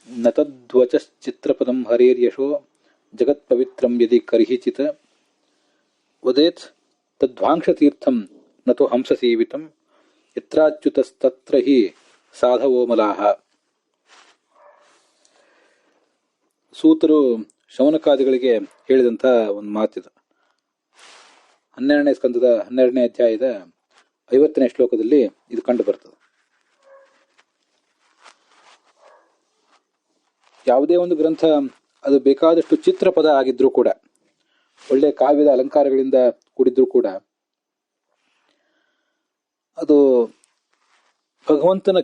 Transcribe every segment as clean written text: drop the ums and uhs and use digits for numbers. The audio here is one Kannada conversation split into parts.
ನ ತದ್ವಚಶ್ಚಿತ್ರಪದಂ ಹರೇರ್ಯಶೋ ಜಗತ್ಪವಿತ್ರಂ ಯದಿ ಕರ್ಹಿಚಿತ್ ವದೇತ್ ತದ್ವಾಂಶತೀರ್ಥಂ ನ ತು ಹಂಸಸೇವಿತಂ ಯತ್ರಾಚ್ಯುತಸ್ತತ್ರ ಹಿ ಸಾಧವೋ ಮಲಾಹ. ಸೂತರು ಶೌನಕಾದಿಗಳಿಗೆ ಹೇಳಿದಂಥ ಒಂದು ಮಾತಿದು. 12ನೇ ಸ್ಕಂದದ 12ನೇ ಅಧ್ಯಾಯದ 50ನೇ ಶ್ಲೋಕದಲ್ಲಿ ಇದು ಕಂಡು ಬರ್ತದೆ. ಯಾವುದೇ ಒಂದು ಗ್ರಂಥ ಅದು ಬೇಕಾದಷ್ಟು ಚಿತ್ರಪದ ಆಗಿದ್ರೂ ಕೂಡ, ಒಳ್ಳೆ ಕಾವ್ಯದ ಅಲಂಕಾರಗಳಿಂದ ಕೂಡಿದ್ರೂ ಕೂಡ, ಅದು ಭಗವಂತನ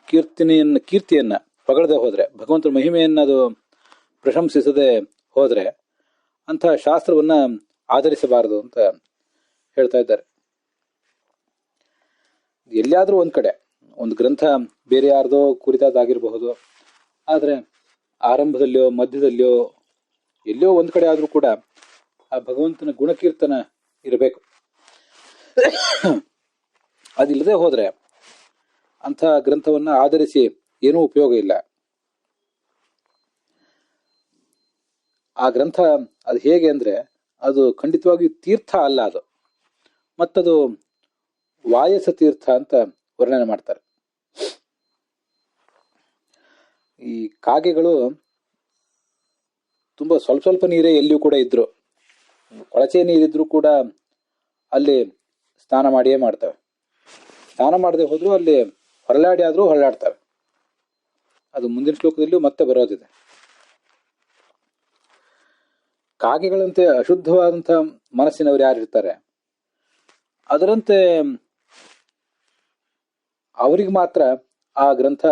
ಕೀರ್ತಿಯನ್ನ ಪಗಳದೆ ಹೋದ್ರೆ, ಭಗವಂತನ ಮಹಿಮೆಯನ್ನ ಅದು ಪ್ರಶಂಸಿಸದೆ ಹೋದ್ರೆ ಅಂತಹ ಶಾಸ್ತ್ರವನ್ನ ಆಧರಿಸಬಾರದು ಅಂತ ಹೇಳ್ತಾ ಇದ್ದಾರೆ. ಎಲ್ಲಿಯಾದ್ರೂ ಒಂದ್ ಕಡೆ ಒಂದು ಗ್ರಂಥ ಬೇರೆ ಯಾರ್ದೋ ಕುರಿತಾದಾಗಿರಬಹುದು, ಆದ್ರೆ ಆರಂಭದಲ್ಲಿಯೋ ಮಧ್ಯದಲ್ಲಿಯೋ ಎಲ್ಲೋ ಒಂದ್ ಕಡೆ ಆದ್ರೂ ಕೂಡ ಆ ಭಗವಂತನ ಗುಣಕೀರ್ತನ ಇರಬೇಕು. ಅದಿಲ್ಲದೆ ಹೋದ್ರೆ ಅಂಥ ಗ್ರಂಥವನ್ನ ಆಧರಿಸಿ ಏನೂ ಉಪಯೋಗ ಇಲ್ಲ. ಆ ಗ್ರಂಥ ಅದು ಹೇಗೆ ಅಂದ್ರೆ, ಅದು ಖಂಡಿತವಾಗಿಯೂ ತೀರ್ಥ ಅಲ್ಲ, ಅದು ಮತ್ತದು ವಾಯಸ ತೀರ್ಥ ಅಂತ ವರ್ಣನೆ ಮಾಡ್ತಾರೆ. ಈ ಕಾಗೆಗಳು ತುಂಬಾ ಸ್ವಲ್ಪ ನೀರೇ ಎಲ್ಲಿಯೂ ಕೂಡ ಇದ್ರು, ಕೊಳಚೆ ನೀರಿದ್ರು ಕೂಡ ಅಲ್ಲಿ ಸ್ನಾನ ಮಾಡಿಯೇ ಮಾಡ್ತವೆ. ಸ್ನಾನ ಮಾಡದೆ ಹೋದ್ರು ಅಲ್ಲಿ ಹೊರಳಾಡಿ ಆದ್ರೂ ಹೊರಳಾಡ್ತವೆ. ಅದು ಮುಂದಿನ ಶ್ಲೋಕದಲ್ಲಿಯೂ ಮತ್ತೆ ಬರೋದಿದೆ. ಕಾಗೆಗಳಂತೆ ಅಶುದ್ಧವಾದಂಥ ಮನಸ್ಸಿನವರು ಯಾರಿರ್ತಾರೆ, ಅದರಂತೆ ಅವರಿಗೆ ಮಾತ್ರ ಆ ಗ್ರಂಥ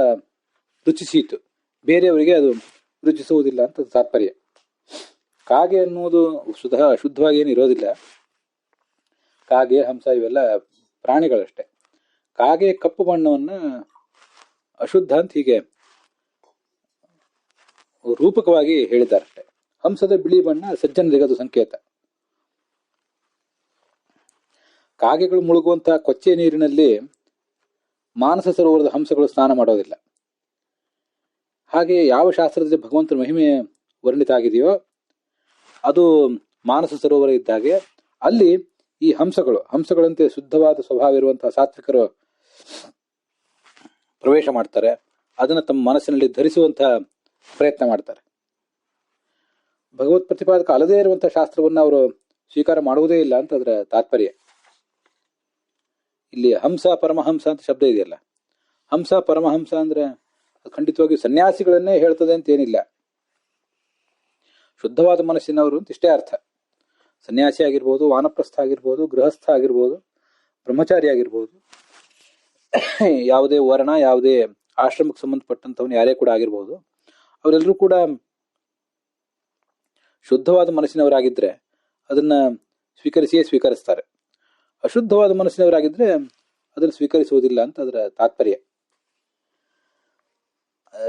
ರುಚಿಸೀತು, ಬೇರೆಯವರಿಗೆ ಅದು ರುಚಿಸುವುದಿಲ್ಲ ಅಂತ ತಾತ್ಪರ್ಯ. ಕಾಗೆ ಅನ್ನುವುದು ಸ್ವತಃ ಅಶುದ್ಧವಾಗಿ ಏನು ಇರೋದಿಲ್ಲ. ಕಾಗೆ, ಹಂಸ ಇವೆಲ್ಲ ಪ್ರಾಣಿಗಳಷ್ಟೇ. ಕಾಗೆ ಕಪ್ಪು ಬಣ್ಣವನ್ನ ಅಶುದ್ಧ ಅಂತ ಹೀಗೆ ರೂಪಕವಾಗಿ ಹೇಳಿದ್ದಾರಷ್ಟೆ. ಹಂಸದ ಬಿಳಿ ಬಣ್ಣ ಸಜ್ಜನರಿಗೆ ಅದು ಸಂಕೇತ. ಕಾಗೆಗಳು ಮುಳುಗುವಂತಹ ಕೊಚ್ಚೆ ನೀರಿನಲ್ಲಿ ಮಾನಸ ಸರೋವರದ ಹಂಸಗಳು ಸ್ನಾನ ಮಾಡೋದಿಲ್ಲ. ಹಾಗೆ ಯಾವ ಶಾಸ್ತ್ರದಲ್ಲಿ ಭಗವಂತನ ಮಹಿಮೆ ವರ್ಣಿತ ಆಗಿದೆಯೋ ಅದು ಮಾನಸ ಸರೋವರ ಇದ್ದಾಗೆ ಅಲ್ಲಿ ಈ ಹಂಸಗಳಂತೆ ಶುದ್ಧವಾದ ಸ್ವಭಾವ ಇರುವಂತಹ ಸಾತ್ವಿಕರು ಪ್ರವೇಶ ಮಾಡ್ತಾರೆ. ಅದನ್ನು ತಮ್ಮ ಮನಸ್ಸಿನಲ್ಲಿ ಧರಿಸುವಂತಹ ಪ್ರಯತ್ನ ಮಾಡ್ತಾರೆ. ಭಗವತ್ ಪ್ರತಿಪಾದಕ ಅಲ್ಲದೇ ಇರುವಂತಹ ಶಾಸ್ತ್ರವನ್ನ ಅವರು ಸ್ವೀಕಾರ ಮಾಡುವುದೇ ಇಲ್ಲ ಅಂತ ಅದರ ತಾತ್ಪರ್ಯ. ಇಲ್ಲಿ ಹಂಸ ಪರಮಹಂಸ ಅಂತ ಶಬ್ದ ಇದೆಯಲ್ಲ, ಹಂಸ ಪರಮಹಂಸ ಅಂದ್ರೆ ಖಂಡಿತವಾಗಿ ಸನ್ಯಾಸಿಗಳನ್ನೇ ಹೇಳ್ತದೆ ಅಂತ ಏನಿಲ್ಲ. ಶುದ್ಧವಾದ ಮನಸ್ಸಿನವರು ಅಂತ ಇಷ್ಟೇ ಅರ್ಥ. ಸನ್ಯಾಸಿ ಆಗಿರ್ಬೋದು, ವಾನಪ್ರಸ್ಥ ಆಗಿರ್ಬೋದು, ಗೃಹಸ್ಥ ಆಗಿರ್ಬೋದು, ಬ್ರಹ್ಮಚಾರಿ ಆಗಿರ್ಬೋದು, ಯಾವುದೇ ವರ್ಣ, ಯಾವುದೇ ಆಶ್ರಮಕ್ಕೆ ಸಂಬಂಧಪಟ್ಟಂಥವನು ಯಾರೇ ಕೂಡ ಆಗಿರ್ಬೋದು, ಅವರೆಲ್ಲರೂ ಕೂಡ ಶುದ್ಧವಾದ ಮನಸ್ಸಿನವರಾಗಿದ್ರೆ ಅದನ್ನ ಸ್ವೀಕರಿಸ್ತಾರೆ. ಅಶುದ್ಧವಾದ ಮನಸ್ಸಿನವರಾಗಿದ್ರೆ ಅದನ್ನು ಸ್ವೀಕರಿಸುವುದಿಲ್ಲ ಅಂತ ಅದರ ತಾತ್ಪರ್ಯ.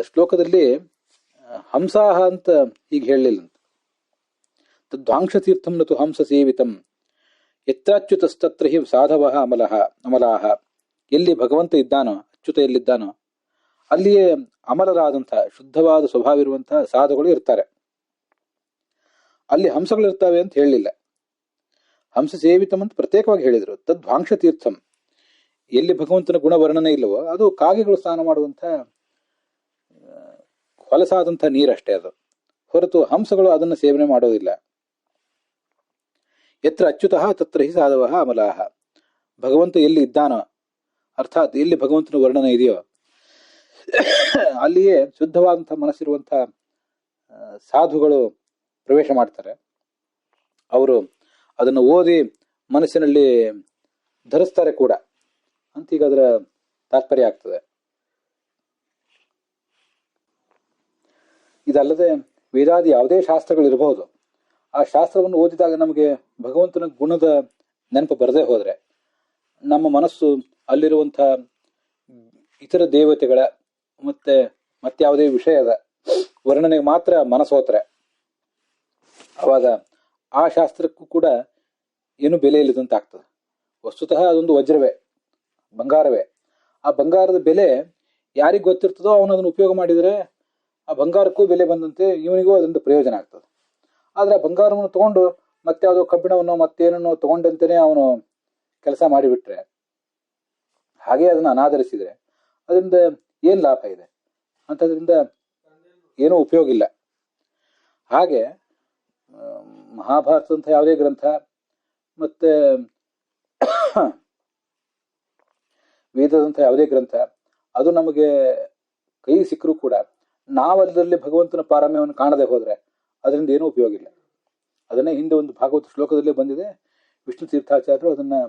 ಶ್ಲೋಕದಲ್ಲಿ ಹಂಸಾಹ ಅಂತ ಹೀಗೆ ಹೇಳಲಿಲ್ಲ. ತದ್ವಾಂಶ ತೀರ್ಥಂ ನತು ಹಂಸ ಸೇವಿತಂ ಯತ್ರಾಚ್ಯುತಸ್ತತ್ರ ಹಿ ಸಾಧವಃ ಅಮಲಾಹ. ಎಲ್ಲಿ ಭಗವಂತ ಇದ್ದಾನೋ, ಅಚ್ಯುತ ಎಲ್ಲಿದ್ದಾನೋ ಅಲ್ಲಿಯೇ ಅಮಲರಾದಂತಹ ಶುದ್ಧವಾದ ಸ್ವಭಾವ ಇರುವಂತಹ ಸಾಧುಗಳು ಇರ್ತಾರೆ. ಅಲ್ಲಿ ಹಂಸಗಳಿರ್ತವೆ ಅಂತ ಹೇಳಲಿಲ್ಲ. ಹಂಸ ಸೇವಿತಂ ಅಂತ ಪ್ರತ್ಯೇಕವಾಗಿ ಹೇಳಿದರು. ತದ್ವಾಂಶ ತೀರ್ಥಂ, ಎಲ್ಲಿ ಭಗವಂತನ ಗುಣವರ್ಣನೆ ಇಲ್ಲವೋ ಅದು ಕಾಗೆಗಳು ಸ್ನಾನ ಮಾಡುವಂತಹ ಹೊಲಸಾದಂತಹ ನೀರಷ್ಟೇ ಅದು, ಹೊರತು ಹಂಸಗಳು ಅದನ್ನು ಸೇವನೆ ಮಾಡೋದಿಲ್ಲ. ಯತ್ರ ಅಚ್ಯುತಃ ತತ್ರ ಹಿ ಸಾಧವಃ ಅಮಲಾಹ. ಭಗವಂತ ಎಲ್ಲಿ ಇದ್ದಾನೋ, ಅರ್ಥಾತ್ ಎಲ್ಲಿ ಭಗವಂತನ ವರ್ಣನೆ ಇದೆಯೋ ಅಲ್ಲಿಯೇ ಶುದ್ಧವಾದಂತಹ ಮನಸ್ಸಿರುವಂತಹ ಸಾಧುಗಳು ಪ್ರವೇಶ ಮಾಡ್ತಾರೆ. ಅವರು ಅದನ್ನು ಓದಿ ಮನಸ್ಸಿನಲ್ಲಿ ಧರಿಸ್ತಾರೆ ಕೂಡ ಅಂತ ಈಗ ಅದರ ತಾತ್ಪರ್ಯ ಆಗ್ತದೆ. ಇದಲ್ಲದೆ ವೇದಾದಿ ಯಾವುದೇ ಶಾಸ್ತ್ರಗಳಿರಬಹುದು, ಆ ಶಾಸ್ತ್ರವನ್ನು ಓದಿದಾಗ ನಮಗೆ ಭಗವಂತನ ಗುಣದ ನೆನಪು ಬರದೇ ಹೋದ್ರೆ, ನಮ್ಮ ಮನಸ್ಸು ಅಲ್ಲಿರುವಂತಹ ಇತರ ದೇವತೆಗಳ ಮತ್ಯಾವುದೇ ವಿಷಯದ ವರ್ಣನೆಗೆ ಮಾತ್ರ ಮನಸ್ಸು ಹೋದ್ರೆ, ಅವಾಗ ಆ ಶಾಸ್ತ್ರಕ್ಕೂ ಕೂಡ ಏನು ಬೆಲೆ ಇಲ್ಲದಂತ ಆಗ್ತದೆ. ವಸ್ತುತಃ ಅದೊಂದು ವಜ್ರವೇ, ಬಂಗಾರವೇ. ಆ ಬಂಗಾರದ ಬೆಲೆ ಯಾರಿಗೆ ಗೊತ್ತಿರ್ತದೋ ಅವನು ಅದನ್ನು ಉಪಯೋಗ ಮಾಡಿದರೆ ಆ ಬಂಗಾರಕ್ಕೂ ಬೆಲೆ ಬಂದಂತೆ ಇವನಿಗೂ ಅದರಿಂದ ಪ್ರಯೋಜನ ಆಗ್ತದೆ. ಆದರೆ ಆ ಬಂಗಾರವನ್ನು ತಗೊಂಡು ಮತ್ತೆ ಯಾವುದೋ ಕಬ್ಬಿಣವನ್ನು ಮತ್ತೇನನ್ನು ತಗೊಂಡಂತೆಯೇ ಅವನು ಕೆಲಸ ಮಾಡಿಬಿಟ್ರೆ, ಹಾಗೆ ಅದನ್ನು ಅನಾದರಿಸಿದರೆ ಅದರಿಂದ ಏನು ಲಾಭ ಇದೆ? ಅಂಥದ್ರಿಂದ ಏನೂ ಉಪಯೋಗ ಇಲ್ಲ. ಹಾಗೆ ಮಹಾಭಾರತದಂಥ ಯಾವುದೇ ಗ್ರಂಥ ಮತ್ತು ವೇದದಂಥ ಯಾವುದೇ ಗ್ರಂಥ ಅದು ನಮಗೆ ಕೈ ಸಿಕ್ಕರೂ ಕೂಡ ನಾವಲ್ಲದಲ್ಲಿ ಭಗವಂತನ ಪಾರಮ್ಯವನ್ನು ಕಾಣದೆ ಹೋದರೆ ಅದರಿಂದ ಏನೂ ಉಪಯೋಗ ಇಲ್ಲ. ಅದನ್ನೇ ಹಿಂದೆ ಒಂದು ಭಾಗವತ ಶ್ಲೋಕದಲ್ಲೇ ಬಂದಿದೆ. ವಿಷ್ಣು ತೀರ್ಥಾಚಾರ್ಯರು ಅದನ್ನು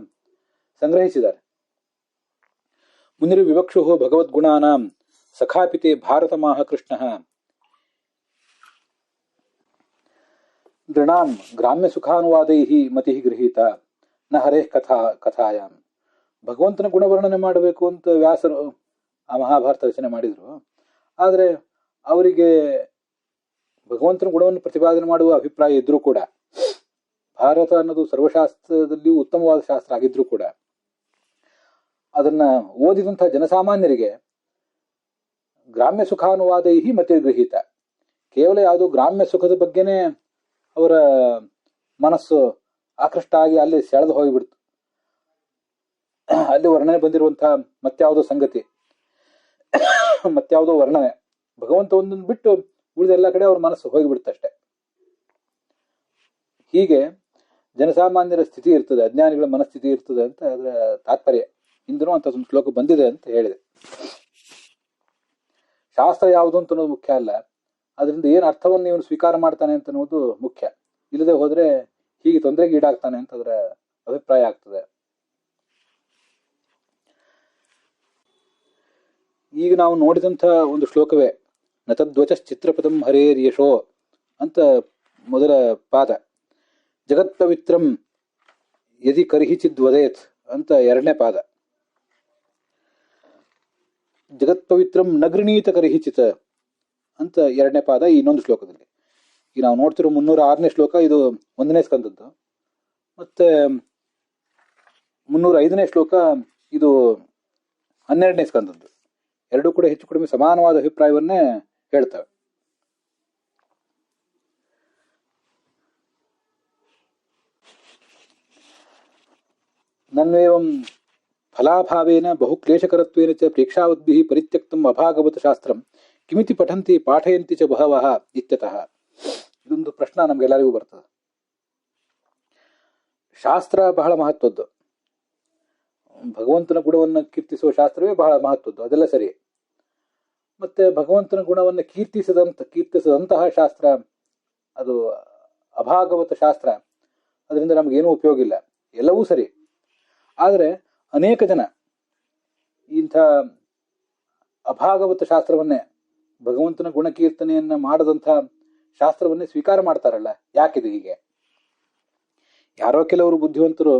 ಸಂಗ್ರಹಿಸಿದ್ದಾರೆ. ಮುನಿರು ವಿವಕ್ಷು ಭಗವದ್ಗುಣಾನಾಂ ಸಖಾಪಿತೆ ಭಾರತಮಾಹ ಕೃಷ್ಣ ದೃಣಾಂ ಗ್ರಾಮ್ಯ ಸುಖಾನುವಾದೈ ಮತಿ ಗೃಹೀತ ನ ಹರೇಃ ಕಥಾಯಾಂ. ಭಗವಂತನ ಗುಣವರ್ಣನೆ ಮಾಡಬೇಕು ಅಂತ ವ್ಯಾಸರು ಆ ಮಹಾಭಾರತ ರಚನೆ ಮಾಡಿದರು. ಆದರೆ ಅವರಿಗೆ ಭಗವಂತನ ಗುಣವನ್ನು ಪ್ರತಿಪಾದನೆ ಮಾಡುವ ಅಭಿಪ್ರಾಯ ಇದ್ರೂ ಕೂಡ, ಭಾರತ ಅನ್ನೋದು ಸರ್ವಶಾಸ್ತ್ರದಲ್ಲಿಯೂ ಉತ್ತಮವಾದ ಶಾಸ್ತ್ರ ಆಗಿದ್ರೂ ಕೂಡ, ಅದನ್ನ ಓದಿದಂಥ ಜನಸಾಮಾನ್ಯರಿಗೆ ಗ್ರಾಮ್ಯ ಸುಖಾನುವಾದೈ ಮತಿ ಗೃಹೀತ, ಕೇವಲ ಯಾವುದೋ ಗ್ರಾಮ್ಯ ಸುಖದ ಬಗ್ಗೆನೇ ಅವರ ಮನಸ್ಸು ಆಕೃಷ್ಟ ಆಗಿ ಅಲ್ಲಿ ಸೆಳೆದು ಹೋಗಿಬಿಡ್ತು. ಅಲ್ಲಿ ವರ್ಣನೆ ಬಂದಿರುವಂತಹ ಮತ್ಯಾವುದೋ ಸಂಗತಿ, ಮತ್ಯಾವುದೋ ವರ್ಣನೆ, ಭಗವಂತ ಒಂದನ್ನು ಬಿಟ್ಟು ಉಳಿದ ಎಲ್ಲ ಕಡೆ ಅವ್ರ ಮನಸ್ಸು ಹೋಗಿಬಿಡುತ್ತಷ್ಟೆ. ಹೀಗೆ ಜನಸಾಮಾನ್ಯರ ಸ್ಥಿತಿ ಇರ್ತದೆ, ಅಜ್ಞಾನಿಗಳ ಮನಸ್ಥಿತಿ ಇರ್ತದೆ ಅಂತ ಅದರ ತಾತ್ಪರ್ಯ. ಇಂದನೂ ಅಂತ ಒಂದು ಶ್ಲೋಕ ಬಂದಿದೆ ಅಂತ ಹೇಳಿದೆ. ಶಾಸ್ತ್ರ ಯಾವುದು ಅಂತ ಅನ್ನೋದು ಮುಖ್ಯ ಅಲ್ಲ, ಅದರಿಂದ ಏನು ಅರ್ಥವನ್ನು ಇವನು ಸ್ವೀಕಾರ ಮಾಡ್ತಾನೆ ಅಂತ ಅನ್ನೋದು ಮುಖ್ಯ. ಇಲ್ಲದೆ ಹೋದ್ರೆ ಹೀಗೆ ತೊಂದರೆಗೆ ಈಡಾಗ್ತಾನೆ ಅಂತ ಅದರ ಅಭಿಪ್ರಾಯ ಆಗ್ತದೆ. ಈಗ ನಾವು ನೋಡಿದಂಥ ಒಂದು ಶ್ಲೋಕವೇ ನತದ್ವಚ ಚಿತ್ರಪದಂ ಹರೇರ್ ಯಶೋ ಅಂತ ಮೊದಲ ಪಾದ, ಜಗತ್ಪವಿತ್ರಂ ಯದಿ ಕರ್ಹಿಚಿದ್ವದೇತ್ ಅಂತ ಎರಡನೇ ಪಾದ, ಜಗತ್ಪವಿತ್ರಂ ನಗೃಣೀತ ಕರ್ಹಿಚಿತ ಅಂತ ಎರಡನೇ ಪಾದ ಈ ಇನ್ನೊಂದು ಶ್ಲೋಕದಲ್ಲಿ. ಈಗ ನಾವು ನೋಡ್ತಿರೋ 306ನೇ ಶ್ಲೋಕ ಇದು 1ನೇ ಸ್ಕಂದದ್ದು, ಮತ್ತೆ 305ನೇ ಶ್ಲೋಕ ಇದು 12ನೇ ಸ್ಕಂದದ್ದು. ಎರಡೂ ಕೂಡ ಹೆಚ್ಚು ಕಡಿಮೆ ಸಮಾನವಾದ ಅಭಿಪ್ರಾಯವನ್ನೇ ಹೇಳ್ತವೆ. ನನ್ವೇವಂ ಫಲಾಭಾವೇನ ಬಹುಕ್ಲೇಶಕರತ್ವೇನ ಚ ಪ್ರೇಕ್ಷಾವದ್ಭಿಃ ಪರಿತ್ಯಕ್ತಂ ಅಭಾಗವತ ಶಾಸ್ತ್ರಂ ಕಿಮಿತಿ ಪಠಂತಿ ಪಾಠಯಂತಿ ಚ ಬಹವಃ ಇತ್ಯತಃ. ಇದೊಂದು ಪ್ರಶ್ನೆ ನಮ್ಗೆಲ್ಲರಿಗೂ ಬರ್ತದೆ. ಶಾಸ್ತ್ರ ಬಹಳ ಮಹತ್ವದ್ದು, ಭಗವಂತನ ಗುಣವನ್ನು ಕೀರ್ತಿಸುವ ಶಾಸ್ತ್ರವೇ ಬಹಳ ಮಹತ್ವದ್ದು, ಅದೆಲ್ಲ ಸರಿ. ಮತ್ತೆ ಭಗವಂತನ ಗುಣವನ್ನು ಕೀರ್ತಿಸದಂತಹ ಶಾಸ್ತ್ರ ಅದು ಅಭಾಗವತ ಶಾಸ್ತ್ರ, ಅದರಿಂದ ನಮಗೇನೂ ಉಪಯೋಗ ಇಲ್ಲ, ಎಲ್ಲವೂ ಸರಿ. ಆದರೆ ಅನೇಕ ಜನ ಇಂಥ ಅಭಾಗವತ ಶಾಸ್ತ್ರವನ್ನೇ, ಭಗವಂತನ ಗುಣಕೀರ್ತನೆಯನ್ನ ಮಾಡದಂಥ ಶಾಸ್ತ್ರವನ್ನೇ ಸ್ವೀಕಾರ ಮಾಡ್ತಾರಲ್ಲ. ಯಾಕಿದೆ ಹೀಗೆ? ಯಾರೋ ಕೆಲವರು ಬುದ್ಧಿವಂತರು,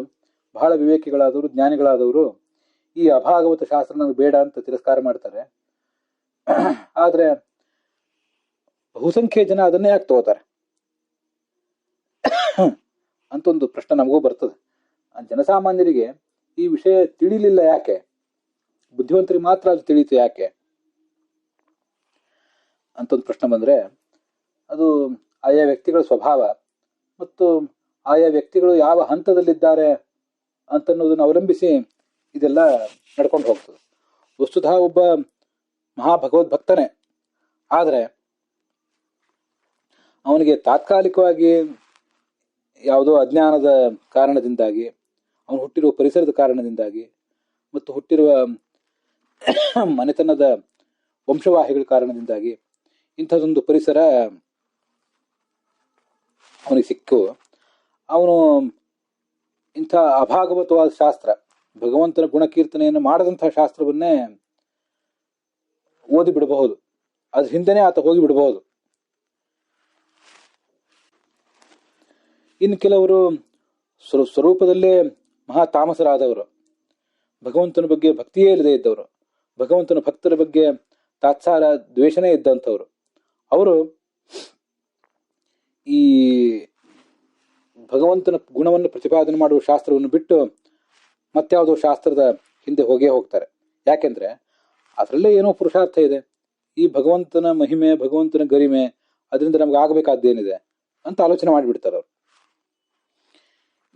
ಬಹಳ ವಿವೇಕಿಗಳಾದವರು, ಜ್ಞಾನಿಗಳಾದವರು ಈ ಅಭಾಗವತ ಶಾಸ್ತ್ರ ನನಗೆ ಬೇಡ ಅಂತ ತಿರಸ್ಕಾರ ಮಾಡ್ತಾರೆ. ಆದ್ರೆ ಬಹುಸಂಖ್ಯೆ ಜನ ಅದನ್ನೇ ಯಾಕೆ ತಗೋತಾರೆ ಅಂತ ಒಂದು ಪ್ರಶ್ನೆ ನಮಗೂ ಬರ್ತದೆ. ಜನಸಾಮಾನ್ಯರಿಗೆ ಈ ವಿಷಯ ತಿಳಿಲಿಲ್ಲ ಯಾಕೆ? ಬುದ್ಧಿವಂತರಿಗೆ ಮಾತ್ರ ಅದು ತಿಳಿಯಿತು ಯಾಕೆ ಅಂತ ಒಂದು ಪ್ರಶ್ನೆ ಬಂದ್ರೆ, ಅದು ಆಯಾ ವ್ಯಕ್ತಿಗಳ ಸ್ವಭಾವ ಮತ್ತು ಆಯಾ ವ್ಯಕ್ತಿಗಳು ಯಾವ ಹಂತದಲ್ಲಿದ್ದಾರೆ ಅಂತನ್ನೋದನ್ನು ಅವಲಂಬಿಸಿ ಇದೆಲ್ಲ ನಡ್ಕೊಂಡು ಹೋಗ್ತದೆ. ವಸ್ತುತಃ ಒಬ್ಬ ಮಹಾಭಗವದ್ಭಕ್ತನೇ, ಆದರೆ ಅವನಿಗೆ ತಾತ್ಕಾಲಿಕವಾಗಿ ಯಾವುದೋ ಅಜ್ಞಾನದ ಕಾರಣದಿಂದಾಗಿ, ಅವನು ಹುಟ್ಟಿರುವ ಪರಿಸರದ ಕಾರಣದಿಂದಾಗಿ ಮತ್ತು ಹುಟ್ಟಿರುವ ಮನೆತನದ ವಂಶವಾಹಿಗಳ ಕಾರಣದಿಂದಾಗಿ ಇಂಥದ್ದೊಂದು ಪರಿಸರ ಅವನಿಗೆ ಸಿಕ್ಕು, ಅವನು ಇಂಥ ಅಭಾಗವತವಾದ ಶಾಸ್ತ್ರ, ಭಗವಂತನ ಗುಣಕೀರ್ತನೆಯನ್ನು ಮಾಡದಂತಹ ಶಾಸ್ತ್ರವನ್ನೇ ಓದಿ ಬಿಡಬಹುದು, ಅದ್ರ ಹಿಂದೆನೇ ಆತ ಹೋಗಿ ಬಿಡಬಹುದು. ಇನ್ನು ಕೆಲವರು ಸ್ವರೂಪದಲ್ಲೇ ಮಹಾ ತಾಮಸರಾದವರು, ಭಗವಂತನ ಬಗ್ಗೆ ಭಕ್ತಿಯೇ ಇಲ್ಲದೆ ಇದ್ದವರು, ಭಗವಂತನ ಭಕ್ತರ ಬಗ್ಗೆ ತಾತ್ಸಾರ ದ್ವೇಷನೇ ಇದ್ದಂಥವ್ರು, ಅವರು ಈ ಭಗವಂತನ ಗುಣವನ್ನು ಪ್ರತಿಪಾದನೆ ಮಾಡುವ ಶಾಸ್ತ್ರವನ್ನು ಬಿಟ್ಟು ಮತ್ಯಾವುದೋ ಶಾಸ್ತ್ರದ ಹಿಂದೆ ಹೋಗೇ ಹೋಗ್ತಾರೆ. ಯಾಕೆಂದ್ರೆ ಅದರಲ್ಲೇ ಏನೋ ಪುರುಷಾರ್ಥ ಇದೆ, ಈ ಭಗವಂತನ ಮಹಿಮೆ, ಭಗವಂತನ ಗರಿಮೆ, ಅದರಿಂದ ನಮ್ಗೆ ಆಗಬೇಕಾದ್ದೇನಿದೆ ಅಂತ ಆಲೋಚನೆ ಮಾಡಿಬಿಡ್ತಾರೆ ಅವರು.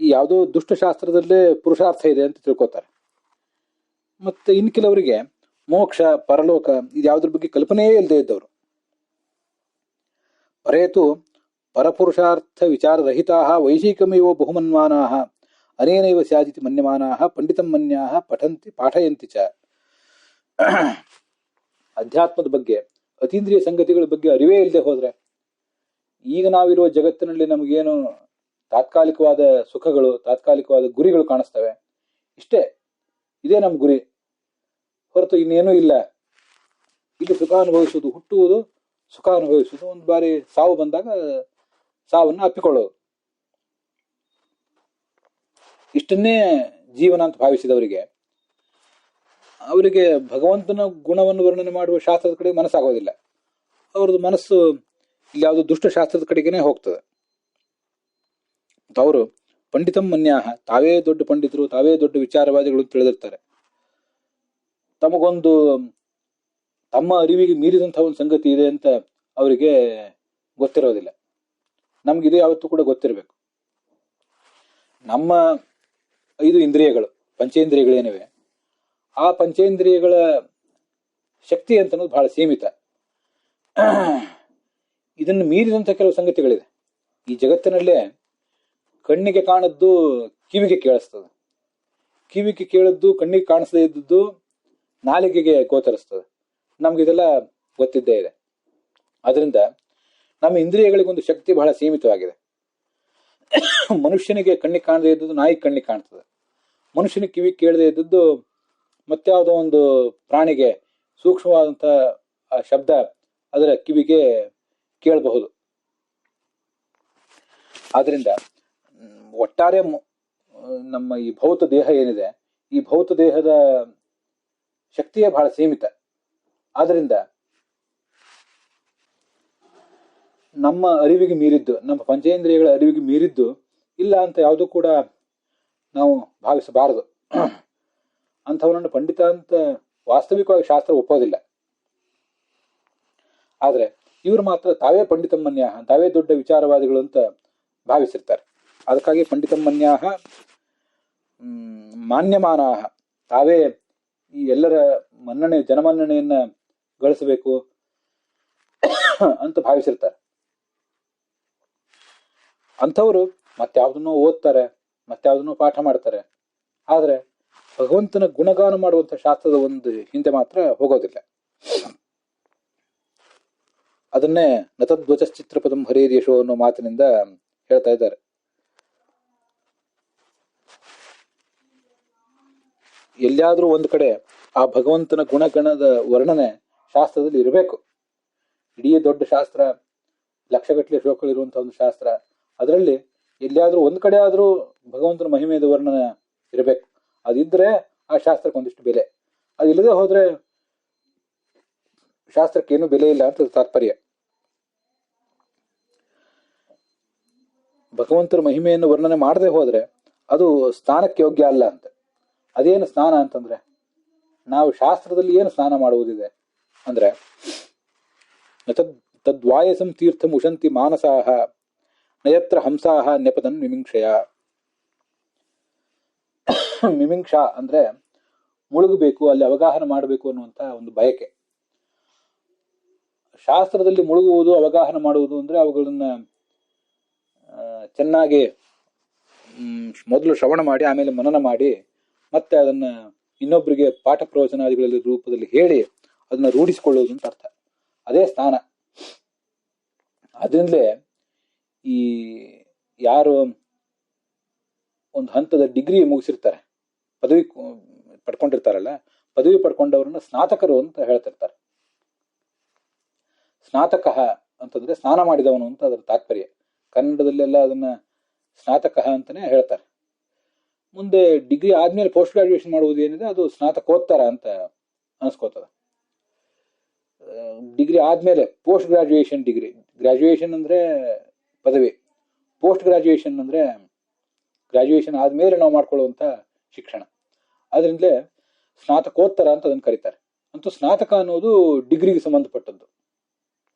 ಈ ಯಾವುದೋ ದುಷ್ಟಶಾಸ್ತ್ರದಲ್ಲೇ ಪುರುಷಾರ್ಥ ಇದೆ ಅಂತ ತಿಳ್ಕೊತಾರೆ. ಮತ್ತೆ ಇನ್ನು ಕೆಲವರಿಗೆ ಮೋಕ್ಷ, ಪರಲೋಕ ಇದ್ಯಾವುದ್ರ ಬಗ್ಗೆ ಕಲ್ಪನೆಯೇ ಇಲ್ಲದೆ ಇದ್ದವರು. ಪರೇತು ಪರಪುರುಷಾರ್ಥ ವಿಚಾರರಹಿತಾ ವೈಶಿಕಮೇವ ಬಹುಮನ್ಮಾನಾ ಅನೇನೈವ ಸ್ಯಾದಿತಿ ಮನ್ಯಮಾನಾ ಪಂಡಿತಂ ಮನ್ಯಾ ಪಠಂತಿ ಪಾಠಯಂತಿ ಚ. ಅಧ್ಯಾತ್ಮದ ಬಗ್ಗೆ, ಅತೀಂದ್ರಿಯ ಸಂಗತಿಗಳ ಬಗ್ಗೆ ಅರಿವೇ ಇಲ್ಲದೆ ಹೋದ್ರೆ, ಈಗ ನಾವಿರುವ ಜಗತ್ತಿನಲ್ಲಿ ನಮಗೇನು ತಾತ್ಕಾಲಿಕವಾದ ಸುಖಗಳು, ತಾತ್ಕಾಲಿಕವಾದ ಗುರಿಗಳು ಕಾಣಿಸ್ತವೆ, ಇಷ್ಟೇ, ಇದೇ ನಮ್ಮ ಗುರಿ ಹೊರತು ಇನ್ನೇನೂ ಇಲ್ಲ. ಇಲ್ಲಿ ಸುಖ ಅನುಭವಿಸುವುದು, ಹುಟ್ಟುವುದು, ಸುಖ ಅನುಭವಿಸುವುದು, ಒಂದು ಬಾರಿ ಸಾವು ಬಂದಾಗ ಸಾವನ್ನು ಅಪ್ಪಿಕೊಳ್ಳೋದು, ಇಷ್ಟನ್ನೇ ಜೀವನ ಅಂತ ಭಾವಿಸಿದವರಿಗೆ ಅವರಿಗೆ ಭಗವಂತನ ಗುಣವನ್ನು ವರ್ಣನೆ ಮಾಡುವ ಶಾಸ್ತ್ರದ ಕಡೆಗೆ ಮನಸ್ಸಾಗೋದಿಲ್ಲ. ಅವ್ರದ್ದು ಮನಸ್ಸು ಇಲ್ಲಿ ಯಾವುದೋ ದುಷ್ಟಶಾಸ್ತ್ರದ ಕಡೆಗೇನೆ ಹೋಗ್ತದೆ. ಅವರು ಪಂಡಿತಂ ಮನ್ಯಾಹ, ತಾವೇ ದೊಡ್ಡ ಪಂಡಿತರು, ತಾವೇ ದೊಡ್ಡ ವಿಚಾರವಾದಿಗಳು ಅಂತ ತಿಳಿದಿರ್ತಾರೆ. ತಮಗೊಂದು ತಮ್ಮ ಅರಿವಿಗೆ ಮೀರಿದಂತಹ ಒಂದು ಸಂಗತಿ ಇದೆ ಅಂತ ಅವರಿಗೆ ಗೊತ್ತಿರೋದಿಲ್ಲ. ನಮ್ಗಿದು ಯಾವತ್ತೂ ಕೂಡ ಗೊತ್ತಿರಬೇಕು. ನಮ್ಮ 5 ಇಂದ್ರಿಯಗಳು, ಪಂಚೇಂದ್ರಿಯಗಳೇನಿವೆ, ಆ ಪಂಚೇಂದ್ರಿಯಗಳ ಶಕ್ತಿ ಅಂತ ಅನ್ನೋದು ಬಹಳ ಸೀಮಿತ. ಇದನ್ನು ಮೀರಿದಂಥ ಕೆಲವು ಸಂಗತಿಗಳಿದೆ. ಈ ಜಗತ್ತಿನಲ್ಲೇ ಕಣ್ಣಿಗೆ ಕಾಣದ್ದು ಕಿವಿಗೆ ಕೇಳಿಸ್ತದೆ, ಕಿವಿಗೆ ಕೇಳದ್ದು ಕಣ್ಣಿಗೆ ಕಾಣಿಸದೇ ಇದ್ದದ್ದು ನಾಲಿಗೆಗೆ ಗೋಚರಿಸ್ತದೆ. ನಮ್ಗಿದೆಲ್ಲ ಗೊತ್ತಿದ್ದೇ ಇದೆ. ಅದರಿಂದ ನಮ್ಮ ಇಂದ್ರಿಯಗಳಿಗೊಂದು ಶಕ್ತಿ ಬಹಳ ಸೀಮಿತವಾಗಿದೆ. ಮನುಷ್ಯನಿಗೆ ಕಣ್ಣಿಗೆ ಕಾಣದೇ ಇದ್ದದ್ದು ನಾಯಿ ಕಣ್ಣಿಗೆ ಕಾಣ್ತದೆ, ಮನುಷ್ಯನಿಗೆ ಕಿವಿ ಕೇಳದೇ ಇದ್ದದ್ದು ಮತ್ಯಾವುದೋ ಒಂದು ಪ್ರಾಣಿಗೆ ಸೂಕ್ಷ್ಮವಾದಂಥ ಶಬ್ದ ಅದರ ಕಿವಿಗೆ ಕೇಳಬಹುದು. ಆದ್ರಿಂದ ಒಟ್ಟಾರೆ ನಮ್ಮ ಈ ಭೌತ ದೇಹ ಏನಿದೆ, ಈ ಭೌತ ದೇಹದ ಶಕ್ತಿಯೇ ಬಹಳ ಸೀಮಿತ. ಆದ್ರಿಂದ ನಮ್ಮ ಅರಿವಿಗೆ ಮೀರಿದ್ದು, ನಮ್ಮ ಪಂಚೇಂದ್ರಿಯಗಳ ಅರಿವಿಗೆ ಮೀರಿದ್ದು ಇಲ್ಲ ಅಂತ ಯಾವುದೂ ಕೂಡ ನಾವು ಭಾವಿಸಬಾರದು. ಅಂಥವರನ್ನು ಪಂಡಿತ ಅಂತ ವಾಸ್ತವಿಕವಾಗಿ ಶಾಸ್ತ್ರ ಒಪ್ಪೋದಿಲ್ಲ. ಆದ್ರೆ ಇವರು ಮಾತ್ರ ತಾವೇ ಪಂಡಿತಮ್ಮನ್ಯಾಹ, ತಾವೇ ದೊಡ್ಡ ವಿಚಾರವಾದಿಗಳು ಅಂತ ಭಾವಿಸಿರ್ತಾರೆ. ಅದಕ್ಕಾಗಿ ಪಂಡಿತಮ್ಮನ್ಯಾಹ ಮಾನ್ಯಮಾನಾಹ, ತಾವೇ ಈ ಎಲ್ಲರ ಮನ್ನಣೆ, ಜನಮನ್ನಣೆಯನ್ನ ಗಳಿಸಬೇಕು ಅಂತ ಭಾವಿಸಿರ್ತಾರೆ. ಅಂಥವರು ಮತ್ಯಾವುದನ್ನೋ ಓದ್ತಾರೆ, ಮತ್ಯಾವುದನ್ನೋ ಪಾಠ ಮಾಡ್ತಾರೆ. ಆದ್ರೆ ಭಗವಂತನ ಗುಣಗಾನ ಮಾಡುವಂಥ ಶಾಸ್ತ್ರದ ಒಂದು ಹಿಂದೆ ಮಾತ್ರ ಹೋಗೋದಿಲ್ಲ. ಅದನ್ನೇ ನತಧ್ವಜಶ್ಚಿತ್ರಪದಂ ಹರೇರ್ಯಶೋ ಅನ್ನೋ ಮಾತಿನಿಂದ ಹೇಳ್ತಾ ಇದ್ದಾರೆ. ಎಲ್ಲಿಯಾದ್ರೂ ಒಂದು ಕಡೆ ಆ ಭಗವಂತನ ಗುಣಗಣದ ವರ್ಣನೆ ಶಾಸ್ತ್ರದಲ್ಲಿ ಇರಬೇಕು. ಇಡೀ ದೊಡ್ಡ ಶಾಸ್ತ್ರ, ಲಕ್ಷಗಟ್ಟಲೆ ಶ್ಲೋಕಗಳಿರುವಂತಹ ಒಂದು ಶಾಸ್ತ್ರ, ಅದರಲ್ಲಿ ಎಲ್ಲಿಯಾದ್ರೂ ಒಂದು ಕಡೆ ಆದ್ರೂ ಭಗವಂತನ ಮಹಿಮೆಯ ವರ್ಣನೆ ಇರಬೇಕು. ಅದಿದ್ರೆ ಆ ಶಾಸ್ತ್ರಕ್ಕೆ ಒಂದಿಷ್ಟು ಬೆಲೆ. ಅದಿಲ್ಲದೆ ಹೋದ್ರೆ ಶಾಸ್ತ್ರಕ್ಕೆ ಏನು ಬೆಲೆ ಇಲ್ಲ ಅಂತ ತಾತ್ಪರ್ಯ. ಭಗವಂತನ ಮಹಿಮೆಯನ್ನು ವರ್ಣನೆ ಮಾಡದೆ ಹೋದ್ರೆ ಅದು ಸ್ನಾನಕ್ಕೆ ಯೋಗ್ಯ ಅಲ್ಲ ಅಂತ. ಅದೇನು ಸ್ನಾನ ಅಂತಂದ್ರೆ, ನಾವು ಶಾಸ್ತ್ರದಲ್ಲಿ ಏನು ಸ್ನಾನ ಮಾಡುವುದಿದೆ ಅಂದ್ರೆ, ತದ್ವಾಯಸಂ ತೀರ್ಥಂ ಉಶಂತಿ ಮಾನಸಾಹ ನಯತ್ರ ಹಂಸಾಹ ನೆಪದನ್ ಮಿಮಿಂಕ್ಷಯ. ಮಿಮಿಂಕ್ಷಾ ಅಂದ್ರೆ ಮುಳುಗಬೇಕು, ಅಲ್ಲಿ ಅವಗಾಹನ ಮಾಡಬೇಕು ಅನ್ನುವಂತ ಒಂದು ಬಯಕೆ. ಶಾಸ್ತ್ರದಲ್ಲಿ ಮುಳುಗುವುದು, ಅವಗಾಹನ ಮಾಡುವುದು ಅಂದ್ರೆ ಅವುಗಳನ್ನ ಚೆನ್ನಾಗಿ ಮೊದಲು ಶ್ರವಣ ಮಾಡಿ, ಆಮೇಲೆ ಮನನ ಮಾಡಿ, ಮತ್ತೆ ಅದನ್ನ ಇನ್ನೊಬ್ಬರಿಗೆ ಪಾಠ ಪ್ರವಚನಾದಿಗಳಲ್ಲಿ ರೂಪದಲ್ಲಿ ಹೇಳಿ ಅದನ್ನ ರೂಢಿಸಿಕೊಳ್ಳುವುದು ಅಂತ ಅರ್ಥ. ಅದೇ ಸ್ನಾನ. ಅದರಿಂದಲೇ ಈ ಯಾರು ಒಂದು ಹಂತದ ಡಿಗ್ರಿ ಮುಗಿಸಿರ್ತಾರೆ, ಪದವಿ ಪಡ್ಕೊಂಡಿರ್ತಾರಲ್ಲ, ಪದವಿ ಪಡ್ಕೊಂಡವ್ರನ್ನ ಸ್ನಾತಕರು ಅಂತ ಹೇಳ್ತಿರ್ತಾರೆ. ಸ್ನಾತಕ ಅಂತಂದ್ರೆ ಸ್ನಾನ ಮಾಡಿದವನು ಅಂತ ಅದರ ತಾತ್ಪರ್ಯ. ಕನ್ನಡದಲ್ಲೆಲ್ಲ ಅದನ್ನ ಸ್ನಾತಕ ಅಂತಾನೆ ಹೇಳ್ತಾರೆ. ಮುಂದೆ ಡಿಗ್ರಿ ಆದ್ಮೇಲೆ ಪೋಸ್ಟ್ ಗ್ರಾಜುಯೇಷನ್ ಮಾಡುವುದು ಏನಿದೆ ಅದು ಸ್ನಾತಕೋತ್ತರ ಅಂತ ಅನ್ಸ್ಕೋತದ. ಡಿಗ್ರಿ ಆದ್ಮೇಲೆ ಪೋಸ್ಟ್ ಗ್ರಾಜುಯೇಷನ್ ಡಿಗ್ರಿ, ಗ್ರಾಜುಯೇಷನ್ ಅಂದ್ರೆ ಪದವಿ, ಪೋಸ್ಟ್ ಗ್ರಾಜುಯೇಷನ್ ಅಂದ್ರೆ ಗ್ರಾಜುಯೇಷನ್ ಆದ್ಮೇಲೆ ನಾವು ಮಾಡ್ಕೊಳ್ಳುವಂತ ಶಿಕ್ಷಣ. ಅದರಿಂದಲೇ ಸ್ನಾತಕೋತ್ತರ ಅಂತ ಅದನ್ನು ಕರೀತಾರೆ. ಅಂತೂ ಸ್ನಾತಕ ಅನ್ನೋದು ಡಿಗ್ರಿಗೆ ಸಂಬಂಧಪಟ್ಟದ್ದು.